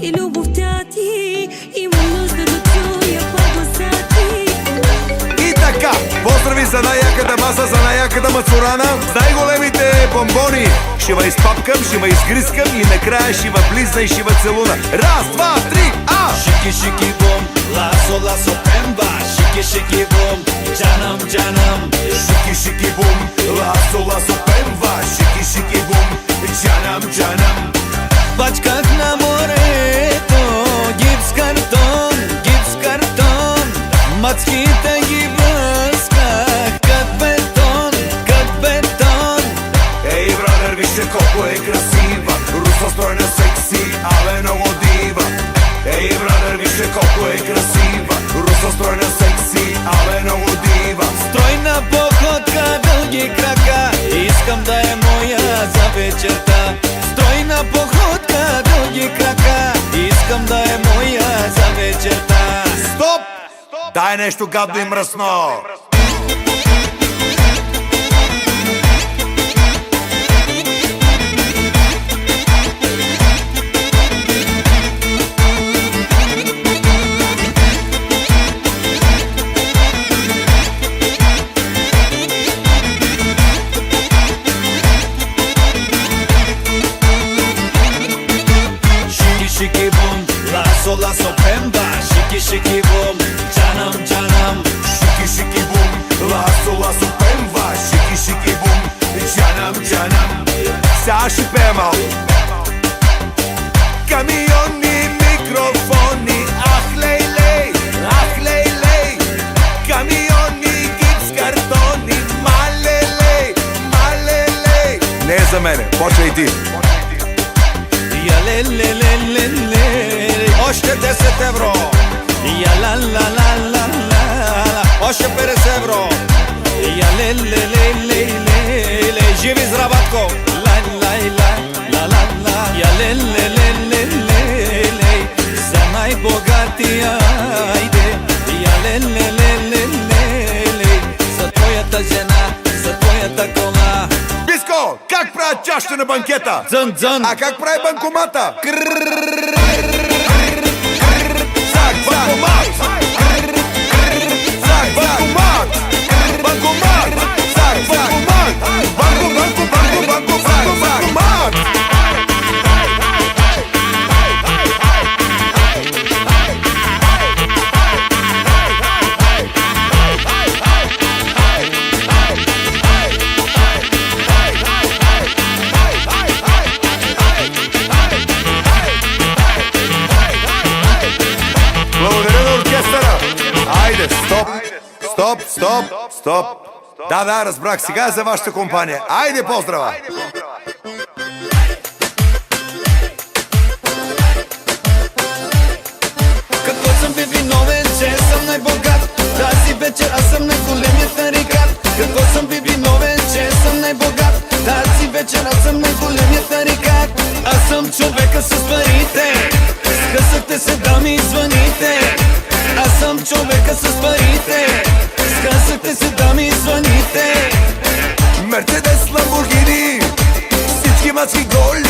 и любовта ти. Имам нужда да чуя по-гласа ти. И така, поздрави за най-яката маса, за най-яката мацурана, с най-големите бомбони. Ще ва изпапкам, ще ва изгрискам и накрая ще ва близна и ще ва целуна. Раз, два, три, а! Шики шики бум, ласо ласо пемба. Шики шики бум, джанам джанам. Шики шики бум, ласо ласо пемба. Шики шики бум, джанам джанам. Бачках на морето, гипс картон. Мацките ги блъсках, кът бетон. Ей, брадър, вижте колко е красива, русла стройна, секси, абе много дива. Ей, брадър, вижте колко е красива, русла стройна, секси, абе много дива. Стройна походка, дълги крака, искам да е моя за вечерта. Стройна походка, дълги крака, искам да е моя за вечерта. Стоп! Дай нещо гадно и мръсно! Shiki boom, lasso lasso pemba. Shiki boom, canam canam. Шики бум, ласо ласо пемба. Шики бум, джанам джанам. Сега ще пея малко. Камиони, микрофони, ах лей, камиони, гипс картони, малелей. Не е за мене, почвай ти. Я ле, още 10 евро. Я ла, още 50 евро. Я ле, живи с Работко. Я ле, за най-богатия, айде. Я ле, за твоята жена, за твоята кола. Биско, как правят чашата на банкета? Дзън, дзън. А как прави банкомата? Зак, банкомат! Зак, банкомат! Банкомат! Зак, банкомат! Банкомат! Благодаря на оркестъра! Айде, стоп! Да, разбрах, сега е за вашата компания. Айде, поздрава! Какво съм ви виновен, че съм най-богат? Тази вечер аз съм най-големият тарикат. Какво съм ви виновен, че съм най-богат? Тази вечер аз съм най-големият тарикат. Аз съм човека с парите. Скъсахте се, дами, и звъните. Аз съм човека с парите. Скъсахте се, дами, и звъните. Мерцедес, Ламборгини, всички мацки голи.